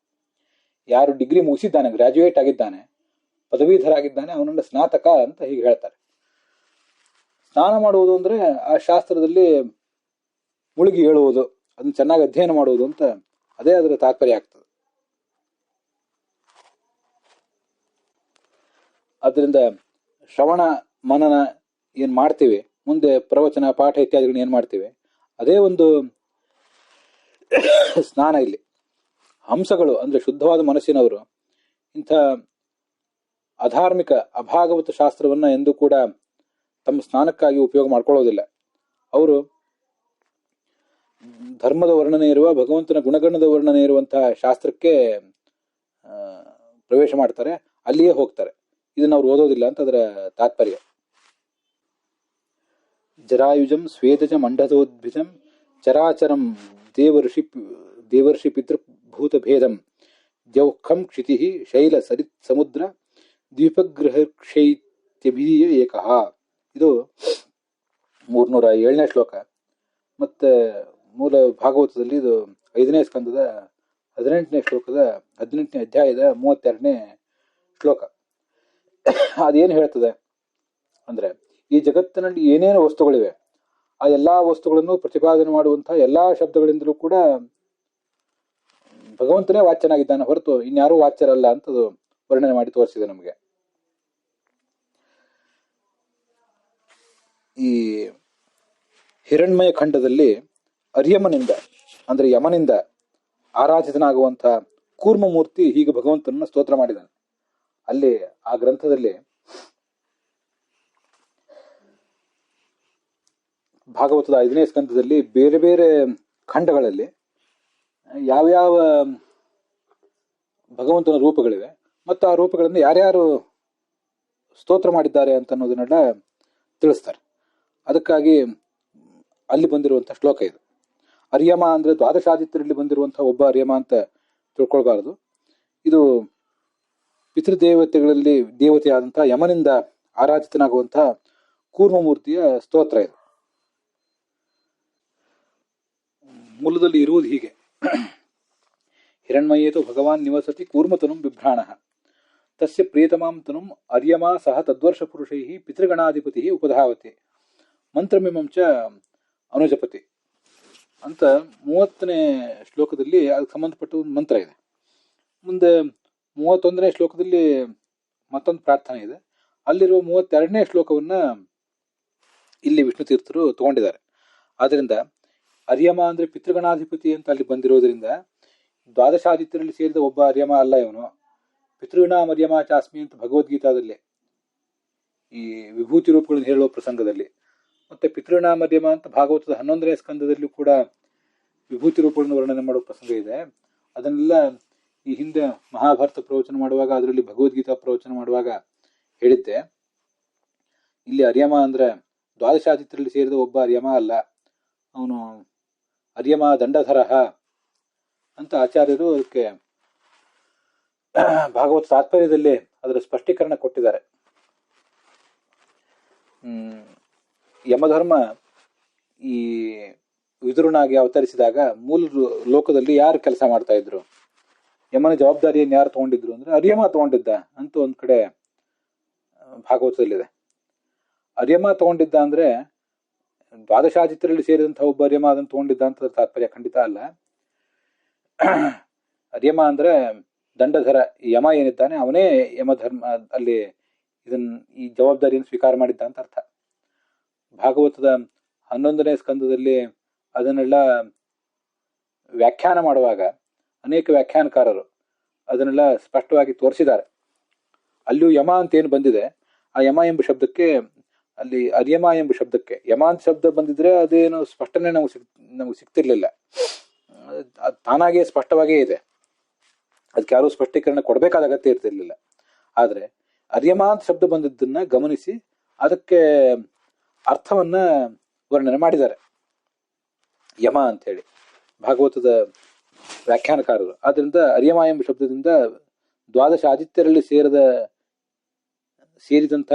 ಯಾರು ಡಿಗ್ರಿ ಮುಗಿಸಿದ್ದಾನೆ, ಗ್ರಾಜ್ಯುಯೇಟ್ ಆಗಿದ್ದಾನೆ, ಪದವೀಧರ ಆಗಿದ್ದಾನೆ, ಅವನನ್ನ ಸ್ನಾತಕ ಅಂತ ಹೀಗೆ ಹೇಳ್ತಾರೆ. ಸ್ನಾನ ಮಾಡುವುದು ಅಂದ್ರೆ ಆ ಶಾಸ್ತ್ರದಲ್ಲಿ ಮುಳುಗಿ ಹೇಳುವುದು, ಅದನ್ನ ಚೆನ್ನಾಗಿ ಅಧ್ಯಯನ ಮಾಡುವುದು ಅಂತ, ಅದೇ ಅದರ ತಾತ್ಪರ್ಯ ಆಗ್ತದೆ. ಆದ್ದರಿಂದ ಶ್ರವಣ ಮನನ ಏನ್ ಮಾಡ್ತೀವಿ, ಮುಂದೆ ಪ್ರವಚನ ಪಾಠ ಇತ್ಯಾದಿಗಳನ್ನ ಏನ್ ಮಾಡ್ತೀವಿ, ಅದೇ ಒಂದು ಸ್ನಾನ. ಇಲ್ಲಿ ಹಂಸಗಳು ಅಂದ್ರೆ ಶುದ್ಧವಾದ ಮನಸ್ಸಿನವರು ಇಂಥ ಅಧಾರ್ಮಿಕ ಅಭಾಗವತ ಶಾಸ್ತ್ರವನ್ನ ಎಂದೂ ಕೂಡ ತಮ್ಮ ಸ್ನಾನಕ್ಕಾಗಿ ಉಪಯೋಗ ಮಾಡ್ಕೊಳ್ಳೋದಿಲ್ಲ. ಅವರು ಧರ್ಮದ ವರ್ಣನೆ ಇರುವ, ಭಗವಂತನ ಗುಣಗಣದ ವರ್ಣನೆ ಇರುವಂತಹ ಶಾಸ್ತ್ರಕ್ಕೆ ಪ್ರವೇಶ ಮಾಡ್ತಾರೆ, ಅಲ್ಲಿಯೇ ಹೋಗ್ತಾರೆ. ಇದನ್ನ ಅವ್ರು ಓದೋದಿಲ್ಲ ಅಂತ ಅದರ ತಾತ್ಪರ್ಯ. ಜರಾಯುಜಂ ಸ್ವೇದಜ ಮಂಡದೋದ್ಭಿಜಂ ಚರಾಚರಂ ದೇವರ್ಷಿ ಪಿತೃಭೂತ ಭೇದಂ ದ್ಯೌಖಂ ಕ್ಷಿತಿ ಶೈಲ ಸರಿತ್ ಸಮುದ್ರ ದ್ವೀಪಗ್ರಹ ಕ್ಷೈತ್ಯಭಿಯ ಏಕಃ. ಇದು 307ನೇ ಶ್ಲೋಕ. ಮತ್ತೆ ಮೂಲ ಭಾಗವತದಲ್ಲಿ ಇದು 5ನೇ ಸ್ಕಂದದ 18ನೇ ಶ್ಲೋಕದ 18ನೇ ಅಧ್ಯಾಯದ 32ನೇ ಶ್ಲೋಕ. ಅದೇನು ಹೇಳ್ತದೆ ಅಂದ್ರೆ, ಈ ಜಗತ್ತಿನಲ್ಲಿ ಏನೇನು ವಸ್ತುಗಳಿವೆ ಆ ಎಲ್ಲಾ ವಸ್ತುಗಳನ್ನು ಪ್ರತಿಪಾದನೆ ಮಾಡುವಂತಹ ಎಲ್ಲಾ ಶಬ್ದಗಳಿಂದಲೂ ಕೂಡ ಭಗವಂತನೇ ವಾಚ್ಯನಾಗಿದ್ದಾನೆ ಹೊರತು ಇನ್ಯಾರೂ ವಾಚ್ಯರಲ್ಲ ಅಂತದು ವರ್ಣನೆ ಮಾಡಿ ತೋರಿಸಿದೆ ನಮಗೆ. ಈ ಹಿರಣ್ಮಯ ಖಂಡದಲ್ಲಿ ಅರ್ಯಮನಿಂದ ಅಂದ್ರೆ ಯಮನಿಂದ ಆರಾಧಿತನಾಗುವಂತ ಕೂರ್ಮಮೂರ್ತಿ ಹೀಗೆ ಭಗವಂತನನ್ನ ಸ್ತೋತ್ರ ಮಾಡಿದ್ದಾನೆ. ಅಲ್ಲಿ ಆ ಗ್ರಂಥದಲ್ಲಿ ಭಾಗವತದ 5ನೇ ಸ್ಕಂದದಲ್ಲಿ ಬೇರೆ ಬೇರೆ ಖಂಡಗಳಲ್ಲಿ ಯಾವ್ಯಾವ ಭಗವಂತನ ರೂಪಗಳಿವೆ ಮತ್ತು ಆ ರೂಪಗಳನ್ನು ಯಾರ್ಯಾರು ಸ್ತೋತ್ರ ಮಾಡಿದ್ದಾರೆ ಅಂತ ಅನ್ನೋದನ್ನೆಲ್ಲ ತಿಳಿಸ್ತಾರೆ. ಅದಕ್ಕಾಗಿ ಅಲ್ಲಿ ಬಂದಿರುವಂತಹ ಶ್ಲೋಕ ಇದು. ಅರ್ಯಮ ಅಂದ್ರೆ ದ್ವಾದಶಾದಿತ್ಯರಲ್ಲಿ ಬಂದಿರುವಂತಹ ಒಬ್ಬ ಅರ್ಯಮ ಅಂತ ತಿಳ್ಕೊಳ್ಬಾರದು. ಇದು ಪಿತೃದೇವತೆಗಳಲ್ಲಿ ದೇವತೆಯಾದಂತಹ ಯಮನಿಂದ ಆರಾಧಿತನಾಗುವಂತಹ ಕೂರ್ಮಮೂರ್ತಿಯ ಸ್ತೋತ್ರ ಇದು. ಮೂಲದಲ್ಲಿ ಇರುವುದು ಹೀಗೆ: ಹಿರಣ್ಮಯೇತು ಭಗವಾನ್ ನಿವಸತಿ ಕೂರ್ಮತನುಂ ಬಿಭ್ರಾಣಃ ತಸ್ಯ ಪ್ರಿಯತಮಾಂ ತನುಂ ಅರ್ಯಮಾ ಸಹ ತದ್ವರ್ಷ ಪುರುಷೈಃ ಪಿತೃಗಣಾಧಿಪತಿ ಉಪಧಾವತಿ ಮಂತ್ರಮಿಮಂ ಚ ಅನುಜಪತಿ ಅಂತ 30ನೇ ಶ್ಲೋಕದಲ್ಲಿ ಅದಕ್ಕೆ ಸಂಬಂಧಪಟ್ಟ ಒಂದು ಮಂತ್ರ ಇದೆ. ಮುಂದೆ 31ನೇ ಶ್ಲೋಕದಲ್ಲಿ ಮತ್ತೊಂದು ಪ್ರಾರ್ಥನೆ ಇದೆ. ಅಲ್ಲಿರುವ 32ನೇ ಶ್ಲೋಕವನ್ನ ಇಲ್ಲಿ ವಿಷ್ಣು ತೀರ್ಥರು ತಗೊಂಡಿದ್ದಾರೆ. ಆದ್ರಿಂದ ಅರ್ಯಮ ಅಂದ್ರೆ ಪಿತೃಗಣಾಧಿಪತಿ ಅಂತ ಅಲ್ಲಿ ಬಂದಿರೋದ್ರಿಂದ ದ್ವಾದಶಾದಿತ್ಯರಲ್ಲಿ ಸೇರಿದ ಒಬ್ಬ ಅರ್ಯಮ ಅಲ್ಲ ಇವನು. ಪಿತೃಗಣಾಂ ಅರ್ಯಮ ಚಾಸ್ಮಿ ಅಂತ ಭಗವದ್ಗೀತಾದಲ್ಲಿ ಈ ವಿಭೂತಿ ರೂಪಗಳನ್ನು ಹೇಳುವ ಪ್ರಸಂಗದಲ್ಲಿ, ಮತ್ತೆ ಪಿತೃಗಣಾಂ ಅರ್ಯಮ ಅಂತ ಭಾಗವತದ 11ನೇ ಸ್ಕಂದದಲ್ಲೂ ಕೂಡ ವಿಭೂತಿ ರೂಪಗಳನ್ನು ವರ್ಣನೆ ಮಾಡುವ ಪ್ರಸಂಗ ಇದೆ. ಅದನ್ನೆಲ್ಲ ಈ ಹಿಂದೆ ಮಹಾಭಾರತ ಪ್ರವಚನ ಮಾಡುವಾಗ, ಅದರಲ್ಲಿ ಭಗವದ್ಗೀತಾ ಪ್ರವಚನ ಮಾಡುವಾಗ ಹೇಳಿದ್ದೆ. ಇಲ್ಲಿ ಅರ್ಯಮ ಅಂದ್ರೆ ದ್ವಾದಶಾದಿತ್ಯರಲ್ಲಿ ಸೇರಿದ ಒಬ್ಬ ಅರ್ಯಮ ಅಲ್ಲ, ಅವನು ಅರ್ಯಮ ದಂಡಧರ ಅಂತ ಆಚಾರ್ಯರು ಅದಕ್ಕೆ ಭಾಗವತ ತಾತ್ಪರ್ಯದಲ್ಲಿ ಅದರ ಸ್ಪಷ್ಟೀಕರಣ ಕೊಟ್ಟಿದ್ದಾರೆ. ಯಮಧರ್ಮ ಈ ವಿದುರನಾಗಿ ಅವತರಿಸಿದಾಗ ಮೂಲ ಲೋಕದಲ್ಲಿ ಯಾರು ಕೆಲಸ ಮಾಡ್ತಾ ಇದ್ರು, ಯಮನ ಜವಾಬ್ದಾರಿಯನ್ನು ಯಾರು ತಗೊಂಡಿದ್ರು ಅಂದ್ರೆ ಅರ್ಯಮ ತಗೊಂಡಿದ್ದ ಅಂತ ಒಂದ್ ಕಡೆ ಭಾಗವತದಲ್ಲಿದೆ. ಅರ್ಯಮ ತಗೊಂಡಿದ್ದ ಅಂದ್ರೆ ದ್ವಾದಶಾದಿತ್ಯರಲ್ಲಿ ಸೇರಿದಂತಹ ಒಬ್ಬ ಅರ್ಯಮ ಅದನ್ನು ತಗೊಂಡಿದ್ದ ಅಂತ ತಾತ್ಪರ್ಯ ಖಂಡಿತ ಅಲ್ಲ. ಅರ್ಯಮ ಅಂದ್ರೆ ದಂಡಧರ, ಯಮ ಏನಿದ್ದಾನೆ ಅವನೇ ಯಮಧರ್ಮ ಅಲ್ಲಿ ಈ ಜವಾಬ್ದಾರಿಯನ್ನು ಸ್ವೀಕಾರ ಮಾಡಿದ್ದ ಅಂತ ಅರ್ಥ. ಭಾಗವತದ 11ನೇ ಸ್ಕಂದದಲ್ಲಿ ಅದನ್ನೆಲ್ಲ ವ್ಯಾಖ್ಯಾನ ಮಾಡುವಾಗ ಅನೇಕ ವ್ಯಾಖ್ಯಾನಕಾರರು ಅದನ್ನೆಲ್ಲ ಸ್ಪಷ್ಟವಾಗಿ ತೋರಿಸಿದ್ದಾರೆ. ಅಲ್ಲಿಯೂ ಯಮ ಅಂತ ಏನು ಬಂದಿದೆ, ಆ ಯಮ ಎಂಬ ಶಬ್ದಕ್ಕೆ ಅಲ್ಲಿ ಅರ್ಯಮ ಎಂಬ ಶಬ್ದಕ್ಕೆ ಯಮ ಅಂತ ಶಬ್ದ ಬಂದಿದ್ರೆ ಅದೇನು ಸ್ಪಷ್ಟನೆ ನಮಗೆ ಸಿಗ್ತಿರ್ಲಿಲ್ಲ. ಅದು ತಾನಾಗೇ ಸ್ಪಷ್ಟವಾಗೇ ಇದೆ, ಅದಕ್ಕೆ ಯಾರೂ ಸ್ಪಷ್ಟೀಕರಣ ಕೊಡಬೇಕಾದ ಅಗತ್ಯ ಇರ್ತಿರ್ಲಿಲ್ಲ. ಆದ್ರೆ ಅರ್ಯಮ ಅಂತ ಶಬ್ದ ಬಂದಿದ್ದನ್ನ ಗಮನಿಸಿ ಅದಕ್ಕೆ ಅರ್ಥವನ್ನ ವರ್ಣನೆ ಮಾಡಿದ್ದಾರೆ ಯಮ ಅಂತ ಹೇಳಿ ಭಾಗವತದ ವ್ಯಾಖ್ಯಾನಕಾರರು. ಆದ್ರಿಂದ ಅರ್ಯಮ ಎಂಬ ಶಬ್ದದಿಂದ ದ್ವಾದಶ ಆದಿತ್ಯರಲ್ಲಿ ಸೇರಿದಂಥ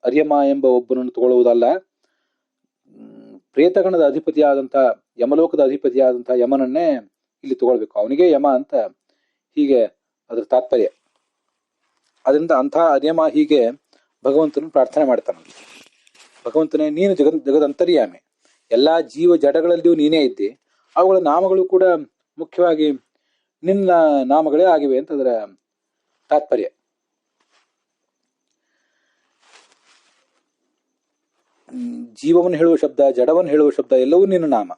ಅರ್ಯಮ ಎಂಬ ಒಬ್ಬನನ್ನು ತಗೊಳ್ಳುವುದಲ್ಲ, ಪ್ರೇತಗಣದ ಅಧಿಪತಿಯಾದಂಥ ಯಮಲೋಕದ ಅಧಿಪತಿಯಾದಂತಹ ಯಮನನ್ನೇ ಇಲ್ಲಿ ತಗೊಳ್ಬೇಕು, ಅವನಿಗೆ ಯಮ ಅಂತ ಹೀಗೆ ಅದರ ತಾತ್ಪರ್ಯ. ಅದರಿಂದ ಅಂಥ ನಿಯಮ ಹೀಗೆ ಭಗವಂತನ ಪ್ರಾರ್ಥನೆ ಮಾಡ್ತಾನೆ. ಭಗವಂತನೇ, ನೀನು ಜಗದಂತರ್ಯಾಮಿ, ಎಲ್ಲಾ ಜೀವ ಜಡಗಳಲ್ಲಿಯೂ ನೀನೇ ಇದ್ದಿ, ಅವುಗಳ ನಾಮಗಳು ಕೂಡ ಮುಖ್ಯವಾಗಿ ನಿನ್ನ ನಾಮಗಳೇ ಆಗಿವೆ ಅಂತ ಅದರ ತಾತ್ಪರ್ಯ. ಜೀವವನ್ನು ಹೇಳುವ ಶಬ್ದ, ಜಡವನ್ನು ಹೇಳುವ ಶಬ್ದ ಎಲ್ಲವೂ ನಿನ್ನ ನಾಮ.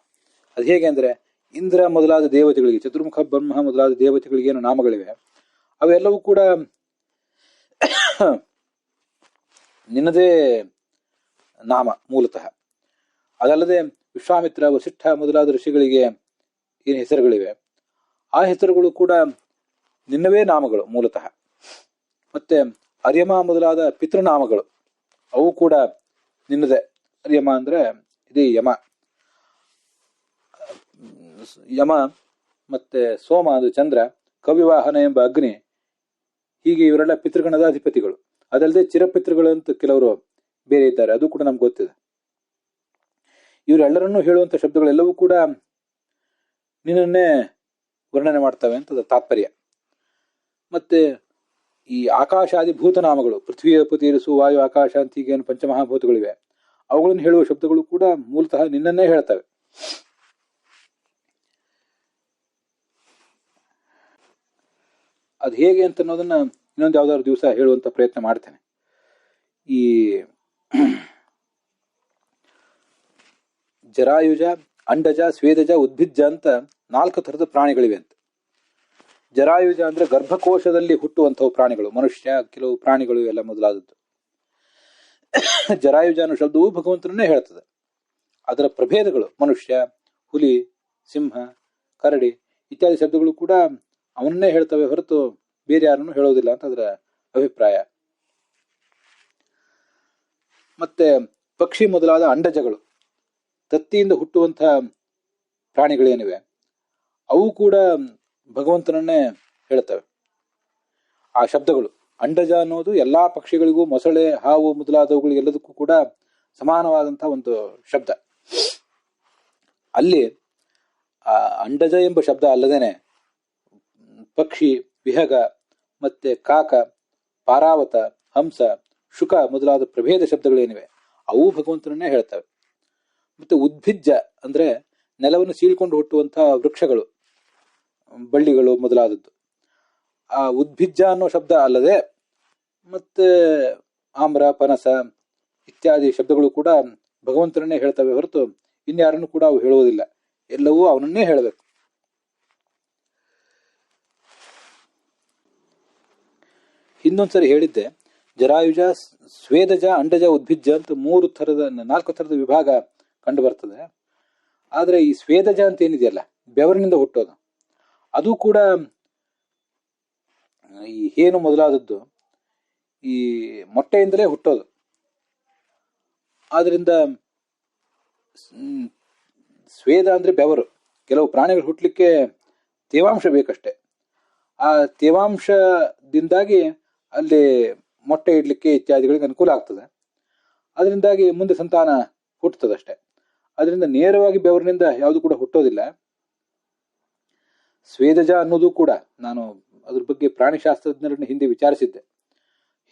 ಅದು ಹೇಗೆ ಅಂದ್ರೆ, ಇಂದ್ರ ಮೊದಲಾದ ದೇವತೆಗಳಿಗೆ, ಚತುರ್ಮುಖ ಬ್ರಹ್ಮ ಮೊದಲಾದ ದೇವತೆಗಳಿಗೆ ಏನು ನಾಮಗಳಿವೆ, ಅವೆಲ್ಲವೂ ಕೂಡ ನಿನ್ನದೇ ನಾಮ ಮೂಲತಃ. ಅದಲ್ಲದೆ ವಿಶ್ವಾಮಿತ್ರ, ವಸಿಷ್ಠ ಮೊದಲಾದ ಋಷಿಗಳಿಗೆ ಏನು ಹೆಸರುಗಳಿವೆ, ಆ ಹೆಸರುಗಳು ಕೂಡ ನಿನ್ನವೇ ನಾಮಗಳು ಮೂಲತಃ. ಮತ್ತೆ ಅರ್ಯಮ ಮೊದಲಾದ ಪಿತೃನಾಮಗಳು ಅವು ಕೂಡ ನಿನ್ನದೇ. ಅರ್ಯಮ ಅಂದ್ರೆ ಇದೇ ಯಮ, ಯಮ ಮತ್ತೆ ಸೋಮ ಅದು ಚಂದ್ರ, ಕವಿವಾಹನ ಎಂಬ ಅಗ್ನಿ, ಹೀಗೆ ಇವರೆಲ್ಲ ಪಿತೃಗಣದ ಅಧಿಪತಿಗಳು. ಅದಲ್ಲದೆ ಚಿರಪಿತೃಗಳು ಅಂತ ಕೆಲವರು ಬೇರೆ ಇದ್ದಾರೆ, ಅದು ಕೂಡ ನಮ್ಗೆ ಗೊತ್ತಿದೆ. ಇವರೆಲ್ಲರನ್ನೂ ಹೇಳುವಂತ ಶಬ್ದಗಳೆಲ್ಲವೂ ಕೂಡ ನಿನ್ನನ್ನೇ ವರ್ಣನೆ ಮಾಡ್ತವೆ ಅಂತ ತಾತ್ಪರ್ಯ. ಮತ್ತೆ ಈ ಆಕಾಶಾದಿ ಭೂತನಾಮಗಳು, ಪೃಥ್ವಿ ಅಪ್ಪು ತೀರಿಸು ವಾಯು ಆಕಾಶ ಅಂತ ಹೀಗೇನು ಪಂಚಮಹಾಭೂತಗಳಿವೆ, ಅವುಗಳನ್ನು ಹೇಳುವ ಶಬ್ದಗಳು ಕೂಡ ಮೂಲತಃ ನಿನ್ನನ್ನೇ ಹೇಳ್ತವೆ. ಅದು ಹೇಗೆ ಅಂತ ಅನ್ನೋದನ್ನ ಇನ್ನೊಂದು ಯಾವ್ದಾದ್ರು ದಿವಸ ಹೇಳುವಂತ ಪ್ರಯತ್ನ ಮಾಡ್ತೇನೆ. ಈ ಜರಾಯುಜ, ಅಂಡಜ, ಸ್ವೇದಜ, ಉದ್ಭಿಜ್ಜ ಅಂತ 4 ಥರದ ಪ್ರಾಣಿಗಳಿವೆ ಅಂತ. ಜರಾಯುಜ ಅಂದ್ರೆ ಗರ್ಭಕೋಶದಲ್ಲಿ ಹುಟ್ಟುವಂತಹ ಪ್ರಾಣಿಗಳು, ಮನುಷ್ಯ, ಕೆಲವು ಪ್ರಾಣಿಗಳು ಎಲ್ಲ ಮೊದಲಾದದ್ದು. ಜರಾಯುಜ ಅನ್ನೋ ಶಬ್ದವು ಭಗವಂತನನ್ನೇ ಹೇಳ್ತದೆ. ಅದರ ಪ್ರಭೇದಗಳು ಮನುಷ್ಯ, ಹುಲಿ, ಸಿಂಹ, ಕರಡಿ ಇತ್ಯಾದಿ ಶಬ್ದಗಳು ಕೂಡ ಅವನನ್ನೇ ಹೇಳ್ತವೆ ಹೊರತು ಬೇರೆ ಯಾರನ್ನು ಹೇಳೋದಿಲ್ಲ ಅಂತ ಅದರ ಅಭಿಪ್ರಾಯ. ಮತ್ತೆ ಪಕ್ಷಿ ಮೊದಲಾದ ಅಂಡಜಗಳು, ತತ್ತಿಯಿಂದ ಹುಟ್ಟುವಂತಹ ಪ್ರಾಣಿಗಳೇನಿವೆ ಅವು ಕೂಡ ಭಗವಂತನನ್ನೇ ಹೇಳ್ತವೆ. ಆ ಶಬ್ದಗಳು, ಅಂಡಜ ಅನ್ನೋದು ಎಲ್ಲಾ ಪಕ್ಷಿಗಳಿಗೂ, ಮೊಸಳೆ, ಹಾವು ಮೊದಲಾದವುಗಳಿಗೆಲ್ಲದಕ್ಕೂ ಕೂಡ ಸಮಾನವಾದಂತಹ ಒಂದು ಶಬ್ದ. ಅಲ್ಲಿ ಆ ಅಂಡಜ ಎಂಬ ಶಬ್ದ ಅಲ್ಲದೇನೆ ಪಕ್ಷಿ, ವಿಹಗ, ಮತ್ತೆ ಕಾಕ, ಪಾರಾವತ, ಹಂಸ, ಶುಕ ಮೊದಲಾದ ಪ್ರಭೇದ ಶಬ್ದಗಳೇನಿವೆ ಅವು ಭಗವಂತನನ್ನೇ ಹೇಳ್ತವೆ. ಮತ್ತೆ ಉದ್ಭಿಜ್ಜ ಅಂದ್ರೆ ನೆಲವನ್ನು ಸೀಳ್ಕೊಂಡು ಹುಟ್ಟುವಂತಹ ವೃಕ್ಷಗಳು, ಬಳ್ಳಿಗಳು ಮೊದಲಾದದ್ದು. ಆ ಉದ್ಭಿಜ್ಜ ಅನ್ನೋ ಶಬ್ದ ಅಲ್ಲದೆ ಮತ್ತೆ ಆಮ್ರ, ಪನಸ ಇತ್ಯಾದಿ ಶಬ್ದಗಳು ಕೂಡ ಭಗವಂತನನ್ನೇ ಹೇಳ್ತವೆ ಹೊರತು ಇನ್ಯಾರನ್ನು ಕೂಡ ಅವು ಹೇಳುವುದಿಲ್ಲ, ಎಲ್ಲವೂ ಅವನನ್ನೇ ಹೇಳಬೇಕು. ಹಿಂದೊಂದ್ಸರಿ ಹೇಳಿದ್ದೆ, ಜರಾಯುಜ, ಸ್ವೇದಜ, ಅಂಡಜ, ಉದ್ಭಿಜ್ಜ ಅಂತ 4 ಥರದ ವಿಭಾಗ ಕಂಡು ಬರ್ತದೆ. ಆದ್ರೆ ಈ ಸ್ವೇದಜ ಅಂತ ಏನಿದೆಯಲ್ಲ, ಬೆವರಿನಿಂದ ಹುಟ್ಟೋದು, ಅದು ಕೂಡ ಈ ಹೇನು ಮೊದಲಾದದ್ದು ಈ ಮೊಟ್ಟೆಯಿಂದಲೇ ಹುಟ್ಟೋದು. ಆದ್ರಿಂದ ಸ್ವೇದ ಅಂದ್ರೆ ಬೆವರು. ಕೆಲವು ಪ್ರಾಣಿಗಳು ಹುಟ್ಟಲಿಕ್ಕೆ ತೇವಾಂಶ ಬೇಕಷ್ಟೆ. ಆ ತೇವಾಂಶದಿಂದಾಗಿ ಅಲ್ಲಿ ಮೊಟ್ಟೆ ಇಡ್ಲಿಕ್ಕೆ ಇತ್ಯಾದಿಗಳಿಗೆ ಅನುಕೂಲ ಆಗ್ತದೆ. ಅದರಿಂದಾಗಿ ಮುಂದೆ ಸಂತಾನ ಹುಟ್ಟುತ್ತದಷ್ಟೆ. ಅದರಿಂದ ನೇರವಾಗಿ ಬೆವರಿನಿಂದ ಯಾವುದು ಕೂಡ ಹುಟ್ಟೋದಿಲ್ಲ. ಸ್ವೇದಜ ಅನ್ನೋದು ಕೂಡ ನಾನು ಅದ್ರ ಬಗ್ಗೆ ಪ್ರಾಣಿಶಾಸ್ತ್ರಜ್ಞರನ್ನು ಹಿಂದೆ ವಿಚಾರಿಸಿದ್ದೆ.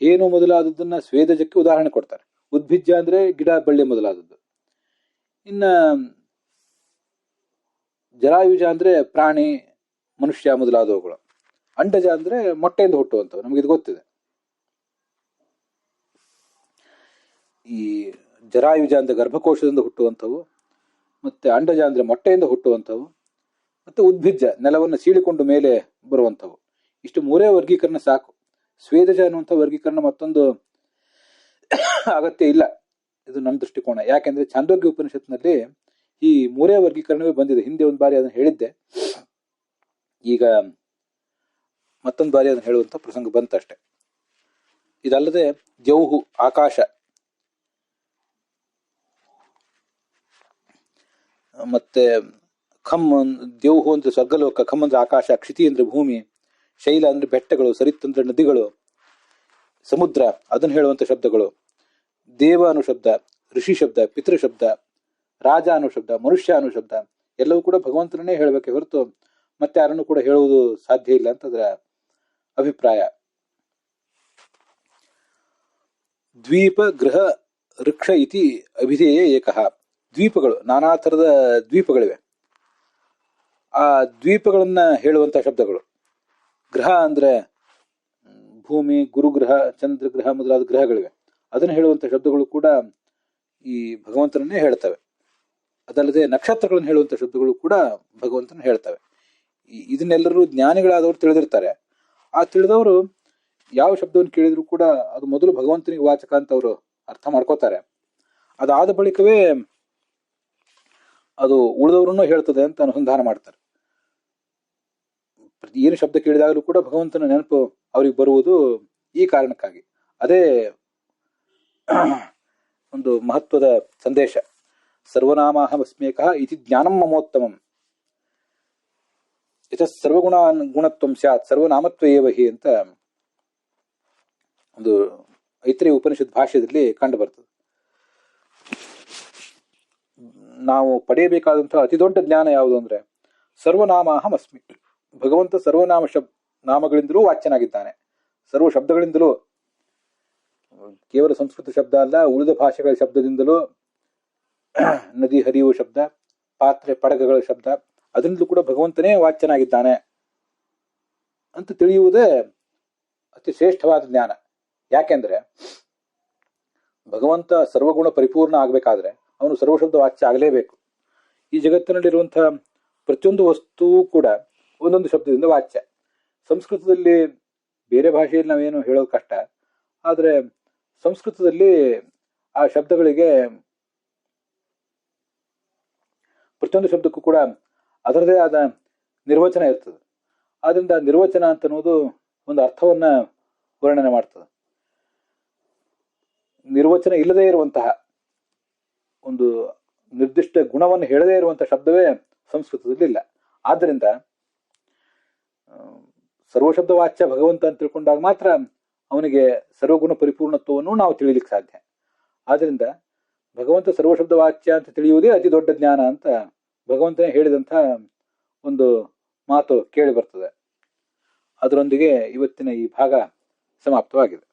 ಹೇನು ಮೊದಲಾದದ್ದನ್ನ ಸ್ವೇದಜಕ್ಕೆ ಉದಾಹರಣೆ ಕೊಡ್ತಾರೆ. ಉದ್ಭಿಜ್ಜ ಅಂದ್ರೆ ಗಿಡ ಬಳ್ಳಿ ಮೊದಲಾದದ್ದು. ಇನ್ನ ಜರಾಯುಜ ಅಂದ್ರೆ ಪ್ರಾಣಿ, ಮನುಷ್ಯ ಮೊದಲಾದವುಗಳು. ಅಂಡಜ ಅಂದ್ರೆ ಮೊಟ್ಟೆಯಿಂದ ಹುಟ್ಟುವಂಥವು, ನಮಗಿದು ಗೊತ್ತಿದೆ. ಈ ಜರಾಯುಜ ಅಂದ್ರೆ ಗರ್ಭಕೋಶದಿಂದ ಹುಟ್ಟುವಂಥವು, ಮತ್ತೆ ಅಂಡಜ ಅಂದ್ರೆ ಮೊಟ್ಟೆಯಿಂದ ಹುಟ್ಟುವಂಥವು, ಮತ್ತೆ ಉದ್ಭಿಜ್ಜ ನೆಲವನ್ನು ಸೀಳಿಕೊಂಡು ಮೇಲೆ ಬರುವಂಥವು. ಇಷ್ಟು 3 ವರ್ಗೀಕರಣ ಸಾಕು. ಸ್ವೇದಜ ಅನ್ನುವಂಥ ವರ್ಗೀಕರಣ ಮತ್ತೊಂದು ಅಗತ್ಯ ಇಲ್ಲ. ಇದು ನನ್ನ ದೃಷ್ಟಿಕೋನ. ಯಾಕೆಂದ್ರೆ ಛಾಂದೋಗ್ಯ ಉಪನಿಷತ್ನಲ್ಲಿ ಈ 3 ವರ್ಗೀಕರಣವೇ ಬಂದಿದೆ. ಹಿಂದೆ ಒಂದು ಬಾರಿ ಅದನ್ನು ಹೇಳಿದ್ದೆ, ಈಗ ಮತ್ತೊಂದು ಬಾರಿ ಅದನ್ನು ಹೇಳುವಂತ ಪ್ರಸಂಗ ಬಂತಷ್ಟೆ. ಇದಲ್ಲದೆ ಜೌಹು ಆಕಾಶ, ಮತ್ತೆ ಖಮ್ ದೇವ್ಹು ಅಂದ್ರೆ ಸ್ವರ್ಗಲೋಕ, ಖಮ್ ಅಂದ್ರೆ ಆಕಾಶ, ಕ್ಷಿತಿ ಅಂದ್ರೆ ಭೂಮಿ, ಶೈಲ ಅಂದ್ರೆ ಬೆಟ್ಟಗಳು, ಸರಿತ್ ಅಂದ್ರೆ ನದಿಗಳು, ಸಮುದ್ರ ಅದನ್ನು ಹೇಳುವಂತ ಶಬ್ದಗಳು, ದೇವ ಅನ್ನೋ ಶಬ್ದ, ಋಷಿ ಶಬ್ದ, ಪಿತೃ ಶಬ್ದ, ರಾಜ ಅನ್ನೋ ಶಬ್ದ, ಮನುಷ್ಯ ಅನ್ನೋ ಶಬ್ದ ಎಲ್ಲವೂ ಕೂಡ ಭಗವಂತನನ್ನೇ ಹೇಳಬೇಕೆ ಹೊರತು ಮತ್ತೆ ಯಾರನ್ನು ಕೂಡ ಹೇಳುವುದು ಸಾಧ್ಯ ಇಲ್ಲ ಅಂತ ಅದರ ಅಭಿಪ್ರಾಯ. ದ್ವೀಪ ಗೃಹ ವೃಕ್ಷ ಇತಿ ಅಭಿಧೇಯ ಏಕಃ. ದ್ವೀಪಗಳು, ನಾನಾ ಥರದ ದ್ವೀಪಗಳಿವೆ. ಆ ದ್ವೀಪಗಳನ್ನ ಹೇಳುವಂತಹ ಶಬ್ದಗಳು. ಗ್ರಹ ಅಂದ್ರೆ ಭೂಮಿ, ಗುರುಗ್ರಹ, ಚಂದ್ರಗ್ರಹ ಮೊದಲಾದ ಗ್ರಹಗಳಿವೆ. ಅದನ್ನು ಹೇಳುವಂತಹ ಶಬ್ದಗಳು ಕೂಡ ಈ ಭಗವಂತನನ್ನೇ ಹೇಳ್ತವೆ. ಅದಲ್ಲದೆ ನಕ್ಷತ್ರಗಳನ್ನು ಹೇಳುವಂತಹ ಶಬ್ದಗಳು ಕೂಡ ಭಗವಂತನ ಹೇಳ್ತವೆ. ಇದನ್ನೆಲ್ಲರೂ ಜ್ಞಾನಿಗಳಾದವರು ತಿಳಿದಿರ್ತಾರೆ. ಆ ತಿಳಿದವರು ಯಾವ ಶಬ್ದವನ್ನು ಕೇಳಿದ್ರು ಕೂಡ ಅದು ಮೊದಲು ಭಗವಂತನಿಗೆ ವಾಚಕ ಅಂತ ಅವರು ಅರ್ಥ ಮಾಡ್ಕೋತಾರೆ. ಅದಾದ ಬಳಿಕವೇ ಅದು ಉಳಿದವರನ್ನು ಹೇಳ್ತದೆ ಅಂತ ಅನುಸಂಧಾನ ಮಾಡ್ತಾರೆ. ಏನು ಶಬ್ದ ಕೇಳಿದಾಗಲೂ ಕೂಡ ಭಗವಂತನ ನೆನಪು ಅವ್ರಿಗೆ ಬರುವುದು ಈ ಕಾರಣಕ್ಕಾಗಿ. ಅದೇ ಒಂದು ಮಹತ್ವದ ಸಂದೇಶ. ಸರ್ವನಾಮಹಮಸ್ಮೇಕಃ ಇತಿ ಜ್ಞಾನಂ ಮಮೋತ್ತಮಂ ಯತ ಸರ್ವಗುಣ ಗುಣತ್ವಂ ಸ್ಯಾತ್ ಸರ್ವನಾಮತ್ವೇವ ಹಿ ಅಂತ ಒಂದು ಐತ್ರೇಯ ಉಪನಿಷತ್ ಭಾಷ್ಯದಲ್ಲಿ ಕಂಡು ಬರ್ತದೆ. ನಾವು ಪಡೆಯಬೇಕಾದಂತಹ ಅತಿ ದೊಡ್ಡ ಜ್ಞಾನ ಯಾವುದು ಅಂದ್ರೆ ಸರ್ವನಾಮಹಂ ಅಸ್ಮಿ. ಭಗವಂತ ಸರ್ವನಾಮ ನಾಮಗಳಿಂದಲೂ ವಾಚ್ಯನಾಗಿದ್ದಾನೆ. ಸರ್ವ ಶಬ್ದಗಳಿಂದಲೂ, ಕೇವಲ ಸಂಸ್ಕೃತ ಶಬ್ದ ಅಲ್ಲ, ಉಳಿದ ಭಾಷೆಗಳ ಶಬ್ದದಿಂದಲೂ, ನದಿ ಹರಿಯುವ ಶಬ್ದ, ಪಾತ್ರೆ ಪಡಗಗಳ ಶಬ್ದ, ಅದರಿಂದಲೂ ಕೂಡ ಭಗವಂತನೇ ವಾಚ್ಯನಾಗಿದ್ದಾನೆ ಅಂತ ತಿಳಿಯುವುದೇ ಅತಿ ಶ್ರೇಷ್ಠವಾದ ಜ್ಞಾನ. ಯಾಕೆಂದ್ರೆ ಭಗವಂತ ಸರ್ವಗುಣ ಪರಿಪೂರ್ಣ ಆಗಬೇಕಾದ್ರೆ ಅವನು ಸರ್ವಶಬ್ದ ವಾಚ್ಯ ಆಗಲೇಬೇಕು. ಈ ಜಗತ್ತಿನಲ್ಲಿರುವಂತಹ ಪ್ರತಿಯೊಂದು ವಸ್ತುವು ಕೂಡ ಒಂದೊಂದು ಶಬ್ದದಿಂದ ವಾಚ್ಯ. ಸಂಸ್ಕೃತದಲ್ಲಿ, ಬೇರೆ ಭಾಷೆಯಲ್ಲಿ ನಾವೇನು ಹೇಳೋದು ಕಷ್ಟ, ಆದರೆ ಸಂಸ್ಕೃತದಲ್ಲಿ ಆ ಶಬ್ದಗಳಿಗೆ, ಪ್ರತಿಯೊಂದು ಶಬ್ದಕ್ಕೂ ಕೂಡ ಅದರದೇ ಆದ ನಿರ್ವಚನ ಇರ್ತದೆ. ಆದ್ರಿಂದ ನಿರ್ವಚನ ಅಂತ ಅನ್ನೋದು ಒಂದು ಅರ್ಥವನ್ನ ವರ್ಣನೆ ಮಾಡ್ತದೆ. ನಿರ್ವಚನ ಇಲ್ಲದೇ ಇರುವಂತಹ ಒಂದು ನಿರ್ದಿಷ್ಟ ಗುಣವನ್ನು ಹೇಳದೇ ಇರುವಂತಹ ಶಬ್ದವೇ ಸಂಸ್ಕೃತದಲ್ಲಿ ಇಲ್ಲ. ಆದ್ದರಿಂದ ಸರ್ವಶಬ್ದ ವಾಚ್ಯ ಭಗವಂತ ಅಂತ ತಿಳ್ಕೊಂಡಾಗ ಮಾತ್ರ ಅವನಿಗೆ ಸರ್ವಗುಣ ಪರಿಪೂರ್ಣತ್ವವನ್ನು ನಾವು ತಿಳಿಲಿಕ್ಕೆ ಸಾಧ್ಯ. ಆದ್ರಿಂದ ಭಗವಂತ ಸರ್ವಶಬ್ದ ವಾಚ್ಯ ಅಂತ ತಿಳಿಯುವುದೇ ಅತಿ ದೊಡ್ಡ ಜ್ಞಾನ ಅಂತ ಭಗವಂತನೇ ಹೇಳಿದಂಥ ಒಂದು ಮಾತು ಕೇಳಿ ಬರ್ತದೆ. ಅದರೊಂದಿಗೆ ಇವತ್ತಿನ ಈ ಭಾಗ ಸಮಾಪ್ತವಾಗಿದೆ.